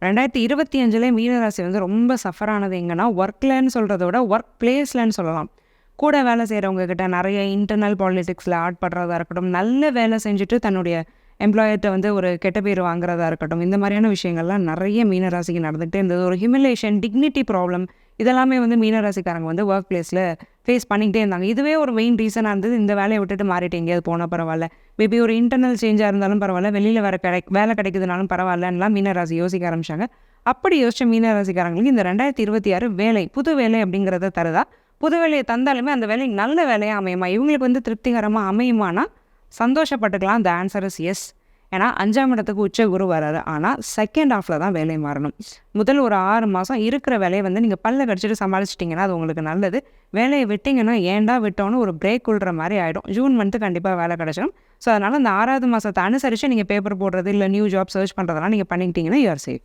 2025 மீனராசி வந்து ரொம்ப சஃபர் ஆனது எங்கன்னா, ஒர்க்லன்னு சொல்கிறத விட ஒர்க் பிளேஸ்லன்னு சொல்லலாம். கூட வேலை செய்கிறவங்க கிட்ட நிறைய இன்டர்னல் பாலிடிக்ஸில் ஆட்படுறதா இருக்கட்டும், நல்ல வேலை செஞ்சுட்டு தன்னுடைய எம்ப்ளாயர்கிட்ட வந்து ஒரு கெட்ட பேர் வாங்குறதா இருக்கட்டும், இந்த மாதிரியான விஷயங்கள்லாம் நிறைய மீனராசிக்கு நடந்துகிட்டே இருந்தது. ஒரு ஹியூமிலேஷன், டிக்னிட்டி ப்ராப்ளம் இதெல்லாமே வந்து மீனராசிக்காரங்க வந்து ஒர்க் பிளேஸில் ஃபேஸ் பண்ணிக்கிட்டே இருந்தாங்க. இதுவே ஒரு மெயின் ரீசனாக இருந்தது. இந்த வேலையை விட்டுட்டு மாறிட்டு எங்கேயாவது போனால் பரவாயில்ல, மேபி ஒரு இன்டர்னல் சேஞ்சாக இருந்தாலும் பரவாயில்ல, வெளியில் வேறு வேலை கிடைக்குதுனாலும் பரவாயில்லன்னெலாம் மீனராசி யோசிக்க ஆரம்பிச்சாங்க. அப்படி யோசிச்ச மீனராசிக்காரங்களுக்கு இந்த 2026 வேலை, புது வேலை அப்படிங்கிறத தருதா? புது வேலையை தந்தாலுமே அந்த வேலை நல்ல வேலையாக அமையுமா? இவங்களுக்கு வந்து திருப்திகரமாக அமையுமானா சந்தோஷப்பட்டுக்கலாம். The answer is yes. ஏன்னா 5ஆம் இடத்துக்கு உச்ச குரு வராது. ஆனால் செகண்ட் ஹாஃபில் தான் வேலை மாறணும். முதல் ஒரு 6 மாதம் இருக்கிற வேலையை வந்து நீங்கள் பல்ல கடிச்சிட்டு சமாளிச்சிட்டிங்கன்னா அது உங்களுக்கு நல்லது. வேலையை விட்டிங்கன்னா ஏன்டா விட்டோன்னு ஒரு பிரேக் விடுற மாதிரி ஆகிடும். ஜூன் மந்த்து கண்டிப்பாக வேலை கிடச்சிடும். ஸோ அதனால் அந்த 6வது மாதத்தை அனுசரித்து நீங்கள் பேப்பர் போடுறது இல்லை நியூ ஜாப் சர்ச் பண்ணுறதெல்லாம் நீங்கள் பண்ணிக்கிட்டீங்கன்னா யூ ஆர் சேஃப்.